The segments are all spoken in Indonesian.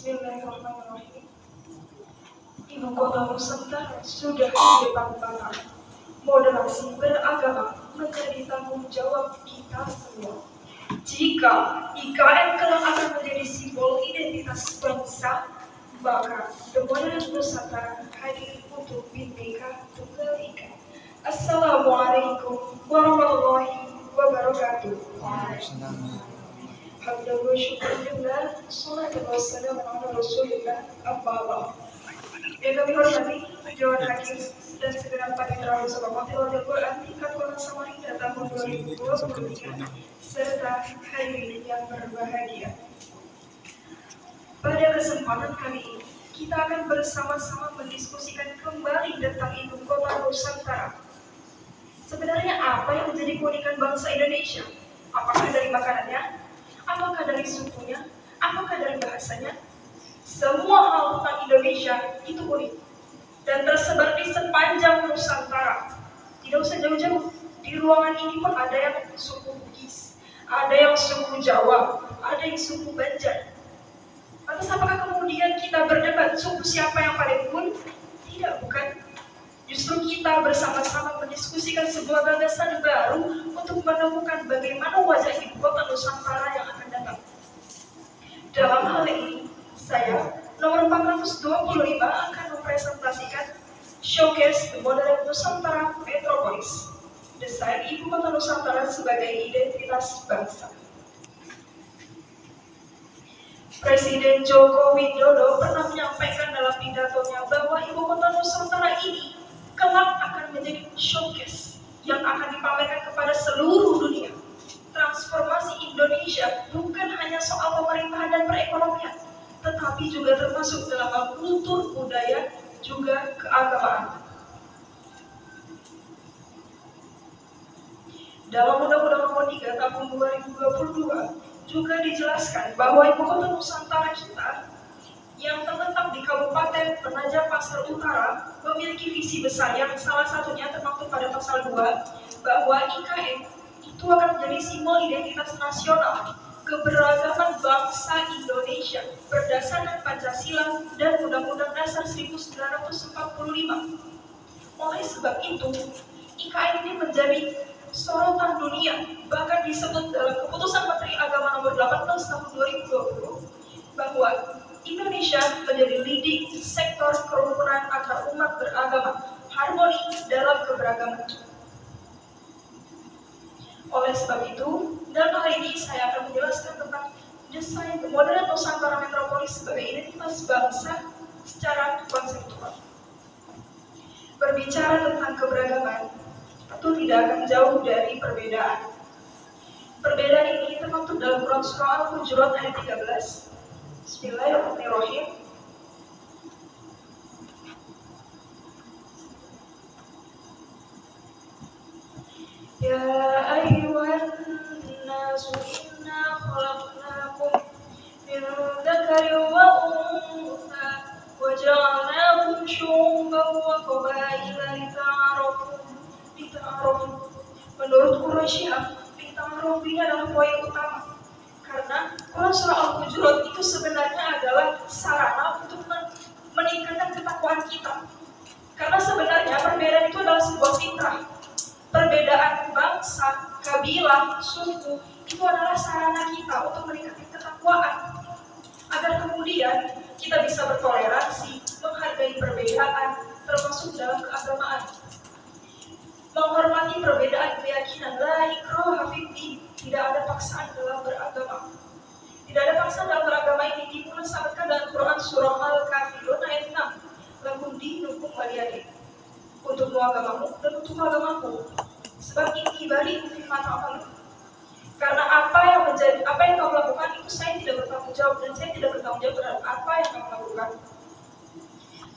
Bismillahirrahmanirrahim. Ibu kota Nusantara sudah di depan mata. Moderasi beragama menjadi tanggung jawab kita semua. Jika IKN kelak akan menjadi simbol identitas bangsa, maka The Modern Nusantara hadir untuk Bhinneka Tunggal Ika. Assalamualaikum warahmatullahi wabarakatuh. Hamdan wa syukran lillah, salatu wassalamu ala rasulillah, amma ba'd. Yang kami hormati Dewan Hakim dan segenap panitia Rasul Al Quran tingkat Kota Samarinda tahun 2023 serta hadirin yang berbahagia. Pada kesempatan kali ini, kita akan bersama-sama mendiskusikan kembali tentang Ibu Kota Nusantara. Sebenarnya apa yang menjadi keunikan bangsa Indonesia? Apakah dari makanannya? Apakah dari sukunya? Apakah dari bahasanya? Semua hal tentang Indonesia itu unik dan tersebar di sepanjang Nusantara. Tidak usah jauh-jauh, di ruangan ini pun ada yang suku Bugis, ada yang suku Jawa, ada yang suku Banjar. Lantas apakah kemudian kita berdebat suku siapa yang paling unggul? Tidak, bukan. Justru kita bersama-sama mendiskusikan sebuah gagasan baru untuk menemukan bagaimana wajah ibu kota Nusantara yang akan datang. Dalam hal ini, saya, nomor 425, akan mempresentasikan Showcase The Modern Nusantara Metropolis, desain ibu kota Nusantara sebagai identitas bangsa. Presiden Joko Widodo pernah menyampaikan dalam pidatonya bahwa ibu kota Nusantara ini kelak akan menjadi showcase yang akan dipamerkan kepada seluruh dunia. Transformasi Indonesia bukan hanya soal pemerintahan dan perekonomian, tetapi juga termasuk dalam hal kultur, budaya, juga keagamaan. Dalam Undang-Undang Nomor 3 Tahun 2022 juga dijelaskan bahwa ibu kota Nusantara kita yang terletak di Kabupaten Penajam Pasar Utara memiliki visi besar yang salah satunya termaktub pada pasal 2 bahwa IKN itu akan menjadi simbol identitas nasional keberagaman bangsa Indonesia berdasarkan Pancasila dan Undang-Undang Dasar 1945. Oleh sebab itu, IKN ini menjadi sorotan dunia, bahkan disebut dalam Keputusan Menteri Agama Nomor 18 Tahun 2020 bahwa Indonesia menjadi leading sektor kerukunan antar umat beragama, harmoni dalam keberagaman. Oleh sebab itu, dalam hal ini saya akan menjelaskan tentang desain modern Nusantara Metropolis sebagai identitas bangsa secara konseptual. Berbicara tentang keberagaman, tentu tidak akan jauh dari perbedaan. Perbedaan ini termaktub dalam Quran Surah Al-Hujurat ayat 13. Bismillahirrahmanirrahim. Ya ayyuhan nasu inna khalaqnakum min dzakarin wa untha wa ja'alnakum syu'uban wa qabaila lita'arafu. Menurut Quraisy, lita'arafu ini adalah poin utama. Karena Quran Surah Al-Hujurat itu sebenarnya adalah sarana untuk meningkatkan ketakwaan kita. Karena sebenarnya perbedaan itu adalah sebuah fitrah. Perbedaan bangsa, kabilah, suku itu adalah sarana kita untuk meningkatkan ketakwaan. Agar kemudian kita bisa bertoleransi, menghargai perbedaan, termasuk dalam keagamaan. Menghormati perbedaan keyakinan, la ikraha fid-din, tidak ada paksaan dalam beragama. Tidak ada paksaan dalam beragama ini dimunsabkan dalam Quran Surah Al-Kafirun ayat 6. Lakum dinukum waliyadin. Untukmu agamamu dan untuk agamaku. Sebab ini bari fima ta'malun. Karena apa yang kamu lakukan itu saya tidak bertanggung jawab dan saya tidak bertanggung jawab terhadap apa yang kamu lakukan.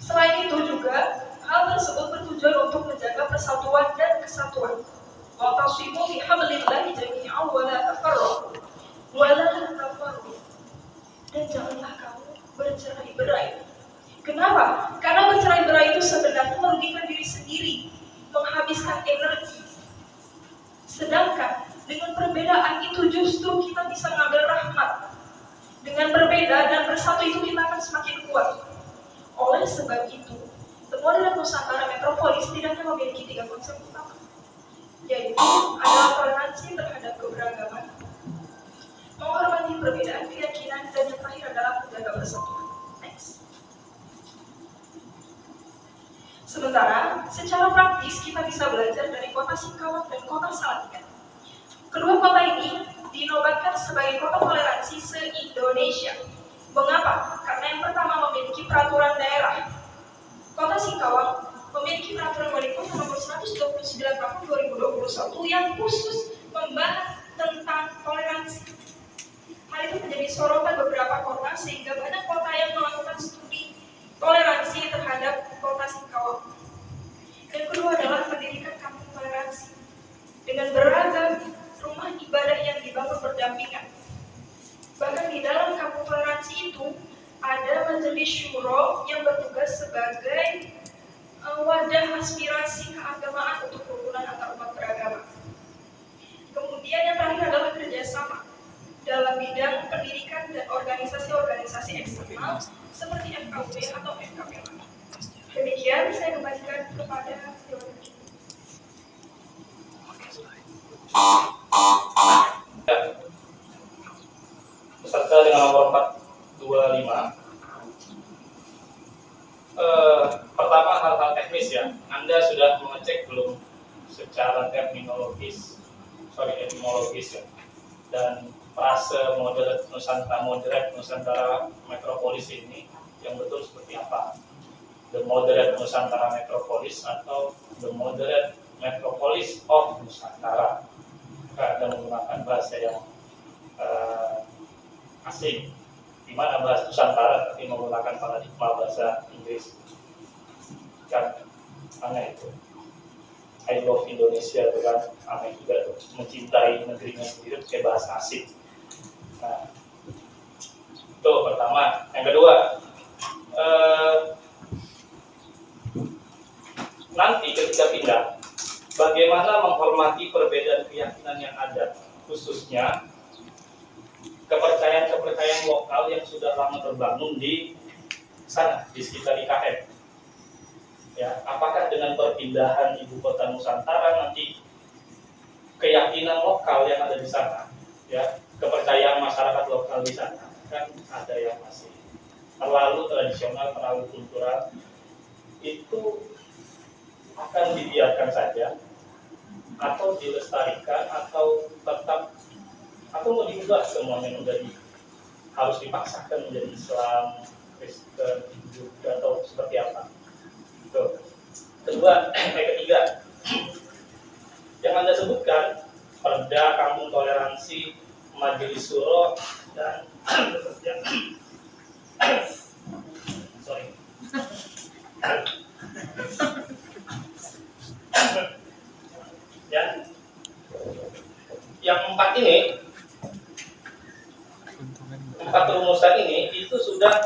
Selain itu juga hal tersebut bertujuan untuk menjaga persatuan dan kesatuan. Wa tasimu bihablillahi jami'an wa la tafarraqu wa la tafarraqu. Dan janganlah kamu bercerai-berai. Kenapa? Karena bercerai-berai itu sebenarnya merugikan diri sendiri, menghabiskan energi. Sedangkan dengan perbedaan itu justru kita bisa mengambil rahmat. Dengan berbeda dan bersatu itu kita akan semakin kuat. Oleh sebab itu, The Moderate Nusantara Metropolis setidaknya memiliki 3 konsep utama, yaitu adalah toleransi terhadap keberagaman, menghormati perbedaan keyakinan, dan yang terakhir adalah menjaga persatuan. Next. Sementara, secara praktis kita bisa belajar dari kota Singkawang dan kota Salatiga. Kedua kota ini dinobatkan sebagai kota toleransi se-Indonesia. Mengapa? Karena yang pertama memiliki peraturan daerah. Kota Singkawang memiliki peraturan wali kota nomor 129 tahun 2021 yang khusus membahas tentang toleransi. Hal itu menjadi sorotan beberapa kota sehingga banyak kota yang melakukan studi toleransi terhadap kota Singkawang. Yang kedua adalah mendirikan kampung toleransi dengan beragam rumah ibadah yang dibangun berdampingan. Bahkan di dalam kampung toleransi itu ada majelis syuro yang bertugas sebagai wadah aspirasi keagamaan untuk kerukunan antar umat beragama. Kemudian yang terakhir adalah kerjasama dalam bidang pendidikan dan organisasi-organisasi eksternal seperti FKW atau FKPLA. Demikian saya kembalikan kepada Dewan. Peserta dengan nomor 425. Pertama hal-hal teknis ya. Anda sudah mengecek belum secara etimologis ya. Dan frase moderate Nusantara Metropolis ini yang betul seperti apa? The Moderate Nusantara Metropolis atau The Moderate Metropolis of Nusantara. Ada menggunakan bahasa yang asing, di mana bahasa Nusantara tapi menggunakan paradigma bahasa Inggris. Kan aneh itu. I love Indonesia itu kan aneh juga tuh, mencintai negerinya sendiri pakai bahasa asing. Nah, itu pertama. Yang kedua, nanti ketika pindah, bagaimana menghormati perbedaan keyakinan yang ada, khususnya kepercayaan lokal yang sudah lama terbangun di sana, di sekitar IKN. Ya, apakah dengan perpindahan ibu kota Nusantara nanti keyakinan lokal yang ada di sana, ya, kepercayaan masyarakat lokal di sana, kan ada yang masih terlalu tradisional, terlalu kultural, itu akan dibiarkan saja atau dilestarikan atau tetap atau mau diubah semuanya menjadi harus dipaksakan menjadi Islam, Kristen, Hindu atau seperti apa? Tuh. Ketiga, yang Anda sebutkan Perda, Kampung Toleransi, Majelis Syuro dan sorry. Ya. Yang empat rumusan ini itu sudah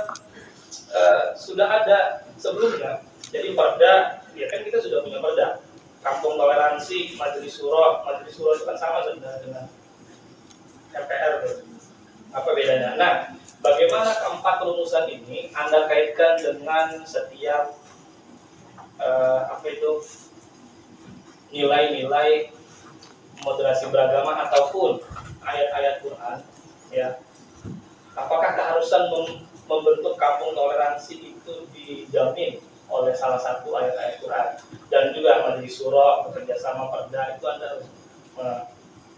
ada sebelumnya. Jadi Perda, ya kan kita sudah punya Perda. Kampung Toleransi, Majelis Syuro itu kan sama sebenarnya dengan MPR. Apa bedanya? Nah, bagaimana keempat rumusan ini Anda kaitkan dengan setiap nilai-nilai moderasi beragama ataupun ayat-ayat Quran, ya. Apakah keharusan membentuk kampung toleransi itu dijamin oleh salah satu ayat-ayat Quran, dan juga Majelis Syuro bekerja sama Perda itu Anda harus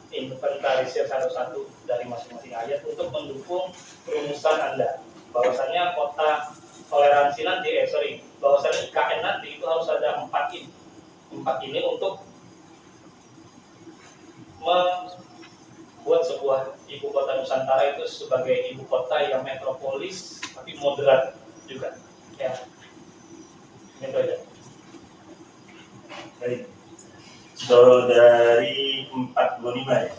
inventarisir satu-satu dari masing-masing ayat untuk mendukung rumusan Anda bahwasanya kota toleransi nanti bahwasanya IKN nanti itu harus ada empat ini untuk membuat sebuah ibu kota Nusantara itu sebagai ibu kota yang metropolis tapi moderat juga, ya. Ini aja. Baik. So dari 425 ya,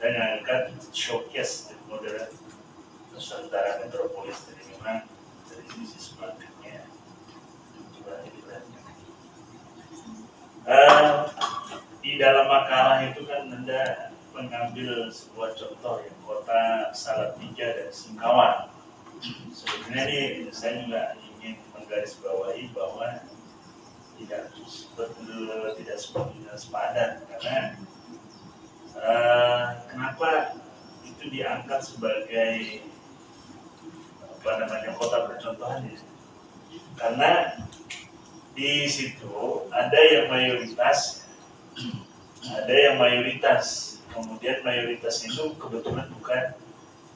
dan yang akan showcase moderat Nusantara Metropolis dari memang dari sisi semangatnya coba diperhatikan. Di dalam makalah itu kan Anda mengambil sebuah contoh yang kota Salatiga dan Singkawang. Sebenarnya ini saya juga ingin menggarisbawahi bahwa tidak sebetulnya sepadan, karena kenapa itu diangkat sebagai kota percontohan ya? Karena di situ ada yang mayoritas, kemudian mayoritas itu kebetulan bukan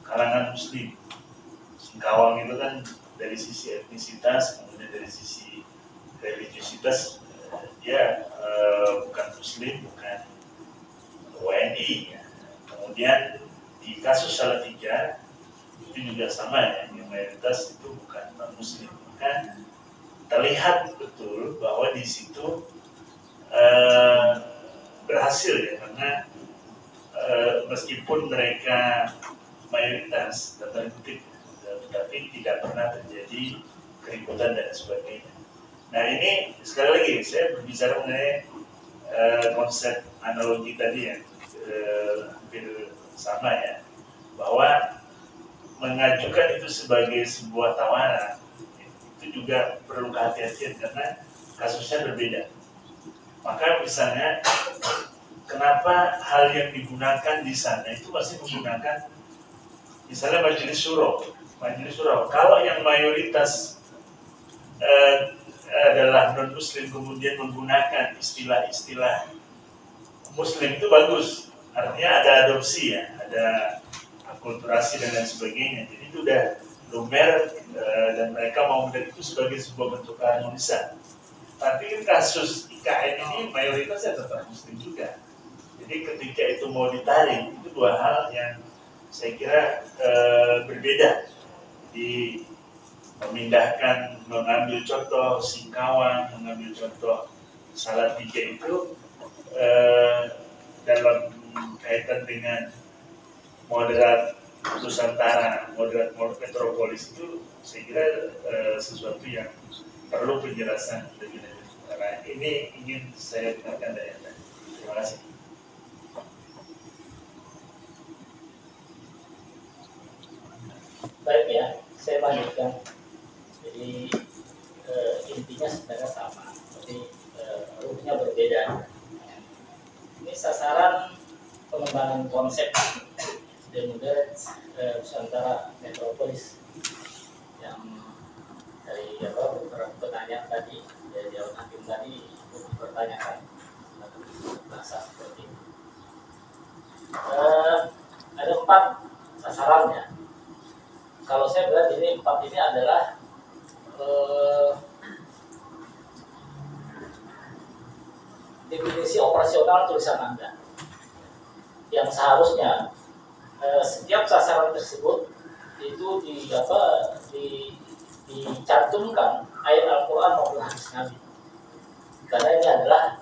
kalangan muslim. Singkawang itu kan dari sisi etnisitas, kemudian dari sisi religiositas dia bukan muslim, bukan WNI ya. Kemudian di kasus Salatiga itu juga sama ya, yang mayoritas itu bukan non muslim. Maka terlihat betul bahwa di situ berhasil ya, karena meskipun mereka mayoritas tanda kutip, tetapi tidak pernah terjadi keributan dan sebagainya. Nah ini sekali lagi saya berbicara mengenai konsep analogi tadi yang hampir sama ya, bahwa mengajukan itu sebagai sebuah tawaran itu juga perlu kehati-hatian karena kasusnya berbeda. Maka misalnya kenapa hal yang digunakan di sana itu masih menggunakan misalnya majelis syuro. Kalau yang mayoritas adalah non muslim kemudian menggunakan istilah-istilah muslim itu bagus, artinya ada adopsi ya, ada akulturasi dan lain sebagainya. Jadi itu udah lumer dan mereka mau melihat itu sebagai sebuah bentuk keharmonisan. Tapi kan kasus IKN ini mayoritasnya tetap muslim juga. Jadi ketika itu mau ditarik, itu dua hal yang saya kira berbeda. Di memindahkan, mengambil contoh Singkawang, mengambil contoh Salatiga itu dalam kaitan dengan moderat Nusantara, moderat metropolis itu saya kira sesuatu yang perlu penjelasan lebih lanjut. Karena ini ingin saya dengarkan dari Anda. Terima kasih. Baik ya, saya lanjutkan. Jadi intinya sebenarnya sama, tapi ruhnya berbeda. Ini sasaran pengembangan konsep modern Nusantara metropolis yang dari beberapa pertanyaan tadi, dari Dewan Hakim tadi dipertanyakan bahasa seperti ini. Ada 4 sasarannya. Kalau saya melihat ini 4 ini adalah definisi operasional tulisan Anda yang seharusnya setiap sasaran tersebut itu dicantumkan ayat Al-Quran maupun hadis Nabi, karena ini adalah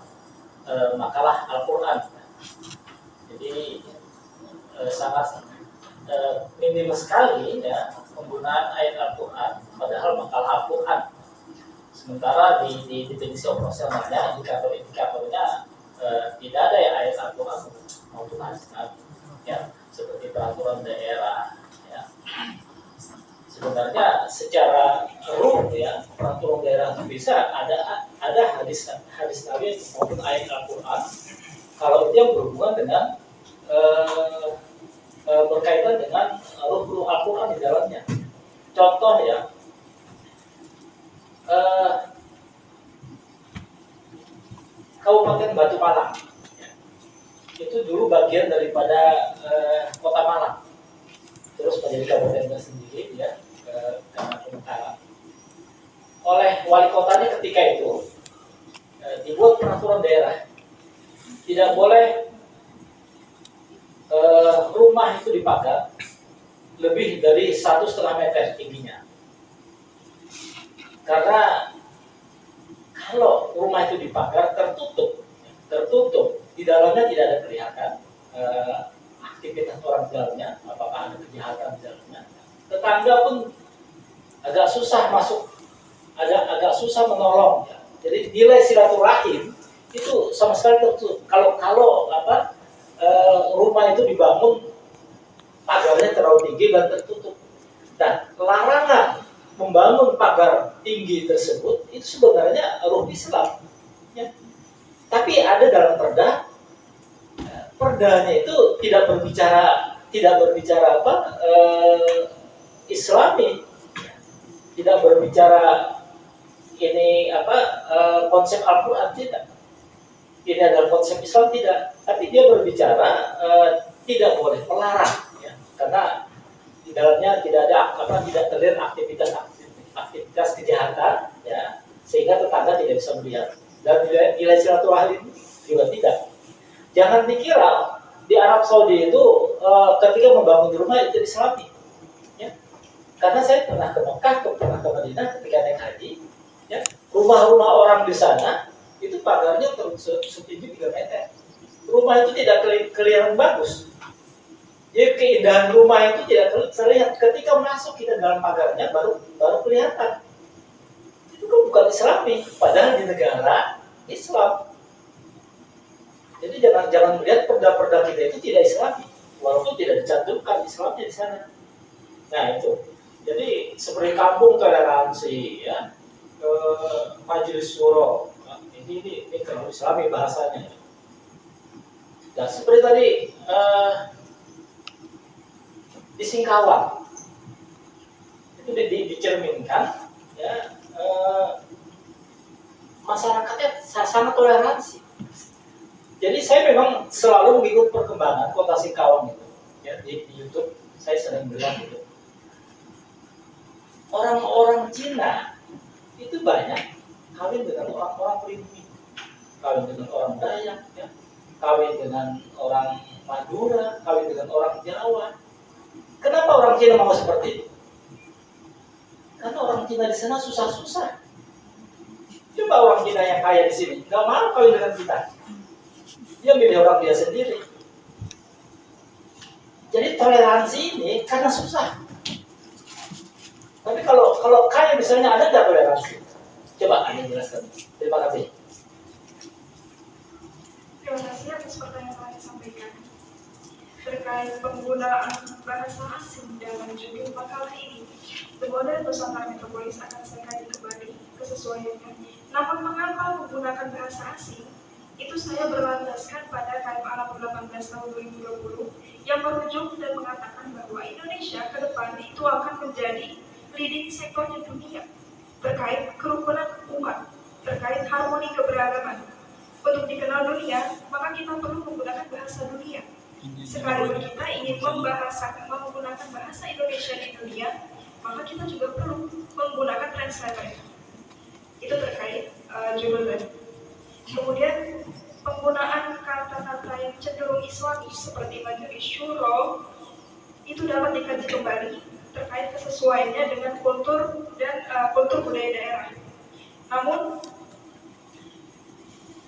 makalah Al-Quran. Jadi sangat minim sekali ya penggunaan ayat Al-Quran, padahal makalah Al-Quran. Sementara di definisi operasionalnya, indikatornya tidak ada ya ayat Al-Quran maupun hadis Nabi ya, seperti peraturan daerah ya. Sebenarnya secara ruh ya, peraturan daerah itu bisa ada hadis Nabi maupun ayat Al-Quran kalau itu yang berhubungan dengan berkaitan dengan ruh Al-Quran di dalamnya. Contoh ya, Kabupaten Batu Malang itu dulu bagian daripada Kota Malang, terus menjadi kabupaten tersendiri ya, Kalimantan Utara. Oleh wali kotanya ketika itu dibuat peraturan daerah, tidak boleh rumah itu dipagar lebih dari 1,5 meter tingginya. Karena kalau rumah itu dipagar tertutup, di dalamnya tidak ada kelihatan aktivitas orang di dalamnya, apakah ada kejahatan di dalamnya. Tetangga pun agak susah masuk, agak susah menolong. Jadi nilai silaturahim itu sama sekali tertutup. Kalau rumah itu dibangun pagarnya terlalu tinggi dan tertutup. Dan larangan membangun pagar tinggi tersebut itu sebenarnya ruh Islam. Ya. Tapi ada dalam perda, perdanya itu tidak berbicara apa Islami, tidak berbicara ini apa konsep Al-Quran, tidak. Ini adalah konsep Islam, tidak. Tapi dia berbicara tidak boleh melarang, ya. Karena di dalamnya tidak terlihat aktivitas kejahatan, ya, sehingga tetangga tidak bisa melihat. Dan nilai silaturahmi juga tidak. Jangan dikira di Arab Saudi itu ketika membangun rumah itu Islami, ya. Karena saya pernah ke Mekah, pernah ke Madinah ketika naik haji, ya. Rumah-rumah orang di sana itu pagarnya setinggi 3 meter. Rumah itu tidak kelihatan bagus. Jadi keindahan rumah itu tidak terlihat ketika masuk kita dalam pagarnya baru kelihatan. Itu kan bukan Islami, padahal di negara Islam. Jadi jangan melihat perda-perda kita itu tidak Islami, walaupun tidak dicantumkan Islamnya di sana. Nah itu. Jadi seperti kampung toleransi, ya, majelis syuro. Ini kalau Islami bahasanya. Dan seperti tadi di Singkawang itu dicerminkan, ya, masyarakatnya sangat toleransi. Jadi saya memang selalu mengikut perkembangan kota Singkawang itu, ya, di YouTube saya sering melihat itu. Orang-orang Cina itu banyak kawin dengan orang-orang pribumi, kawin dengan orang Dayak, ya, kawin dengan orang Madura, kawin dengan orang Jawa. Kenapa orang Cina mau seperti itu? Karena orang Cina di sana susah-susah. Coba orang Cina yang kaya di sini, nggak mau kawin dengan kita. Dia milih orang dia sendiri. Jadi toleransi ini karena susah. Tapi kalau kaya misalnya ada nggak toleransi? Coba Anda jelaskan. Terima kasih. Terima kasih atas pertanyaan yang telah disampaikan. Terkait penggunaan bahasa asing dalam judul makalah ini, The Modern Nusantara Metropolis akan saya kaji kembali kesesuaiannya. Namun mengapa menggunakan bahasa asing? Itu saya berlandaskan pada KM Alam 18 tahun 2020 yang merujuk dan mengatakan bahwa Indonesia ke depan itu akan menjadi leading sektornya dunia terkait kerukunan umat, terkait harmoni keberagaman. Untuk dikenal dunia, maka kita perlu menggunakan bahasa dunia. Sekalipun kita ingin menggunakan bahasa Indonesia di dunia, maka kita juga perlu menggunakan translator. Itu terkait judul tadi. Kemudian penggunaan kata-kata yang cenderung Islami seperti majelis syuro itu dapat dikaji kembali terkait kesesuaiannya dengan kultur dan kultur budaya daerah. Namun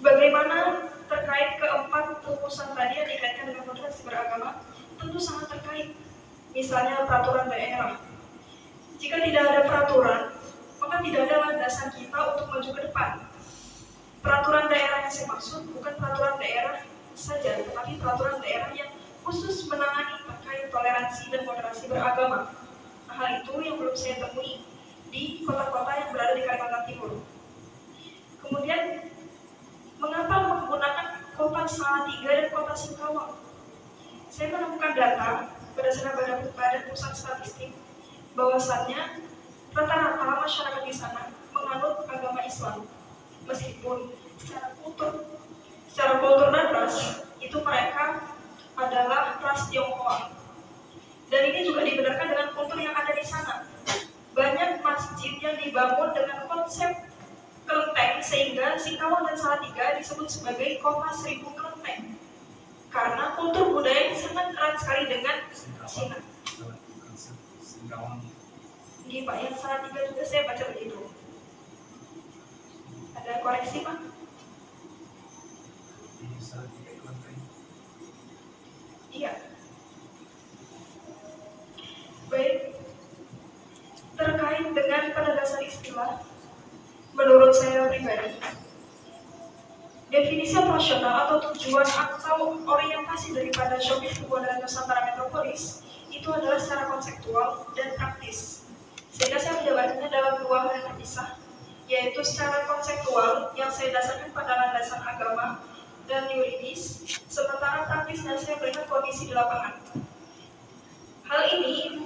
bagaimana terkait keempat rumusan tadi yang dikaitkan dengan moderasi beragama, tentu sangat terkait. Misalnya peraturan daerah. Jika tidak ada peraturan, maka tidak ada landasan kita untuk maju ke depan. Peraturan daerah yang saya maksud bukan peraturan daerah saja, tetapi peraturan daerah yang khusus menangani terkait toleransi dan moderasi beragama. Hal itu yang belum saya temui di kota-kota yang berada di Kalimantan Timur. Kemudian, mengapa menggunakan kota Salatiga dan kota Singkawang? Saya menemukan data berdasarkan Badan Pusat Statistik bahwasannya rata-rata masyarakat di sana menganut agama Islam, meskipun secara kultur dan ras itu mereka adalah ras Tionghoa. Dan ini juga dibenarkan dengan kultur yang ada di sana. Banyak masjid yang dibangun dengan konsep kelenteng sehingga Singkawang dan Salatiga disebut sebagai kota 1000 kelenteng karena kultur budaya yang sangat erat sekali dengan Cina. Di Pak, yang Salatiga juga saya baca begitu. Ada koreksi Pak? Iya. Baik. Terkait dengan penegasan istilah, menurut saya pribadi, Definisi operasional atau tujuan atau orientasi daripada Showbiz Kebudayaan Nusantara Metropolis itu adalah secara konseptual dan praktis. Sehingga saya menjabarkannya dalam dua hal yang terpisah, yaitu secara konseptual yang saya dasarkan pada landasan agama dan yuridis, sementara praktisnya saya melihat kondisi di lapangan. Hal ini,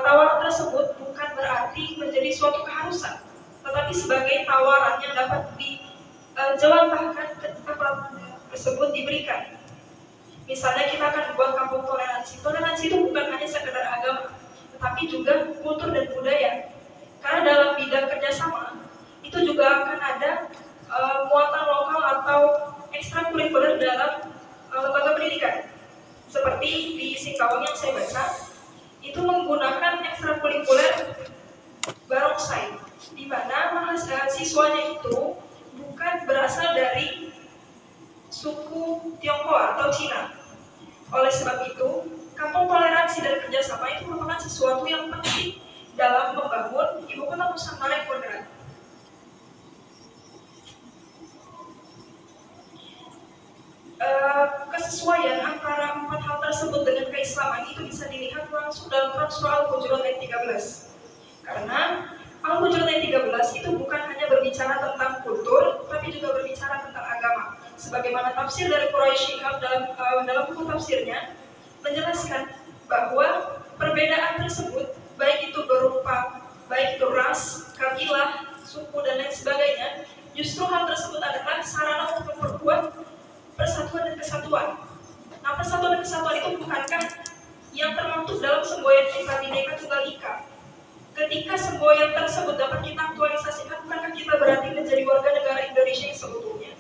tawaran tersebut bukan berarti menjadi suatu keharusan, tetapi sebagai tawaran yang dapat dijawantahkan ketika pelatihan tersebut diberikan. Misalnya kita akan membuat kampung toleransi. Toleransi itu bukan hanya sekedar agama, tetapi juga kultur dan budaya. Karena dalam bidang kerjasama, itu juga akan ada muatan lokal atau ekstrakurikuler dalam lembaga pendidikan. Seperti di Singkawang yang saya baca, itu menggunakan ekstrakurikuler barongsai, di mana siswanya itu bukan berasal dari suku Tionghoa atau Cina. Oleh sebab itu, kampung toleransi dan kerjasama itu merupakan sesuatu yang penting dalam membangun ibu kota Nusantara yang moderat. Kesesuaian antara empat hal tersebut dengan keislaman itu bisa dilihat langsung dalam Surah Al-Hujurat ayat 13. Karena Al-Hujurat ayat 13 itu bukan hanya berbicara tentang kultur, tapi juga berbicara tentang agama. Sebagaimana tafsir dari Quraisy Shihab dalam buku tafsirnya menjelaskan bahwa perbedaan tersebut, baik itu berupa baik itu ras, kabilah, suku dan lain sebagainya, justru hal tersebut adalah sarana untuk memperkuat persatuan dan kesatuan. Nah, persatuan dan kesatuan itu bukankah yang termaktub dalam semboyan kita Bhinneka Tunggal Ika? Ketika semboyan tersebut dapat kita aktualisasikan, bukankah kita berarti menjadi warga negara Indonesia yang seutuhnya?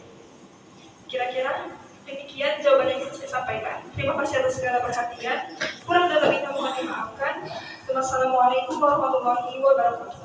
Kira-kira demikian jawaban yang bisa saya sampaikan. Terima kasih atas segala perhatian. Kurang dan lebihnya mohon dimaafkan. Wassalamualaikum warahmatullahi wabarakatuh.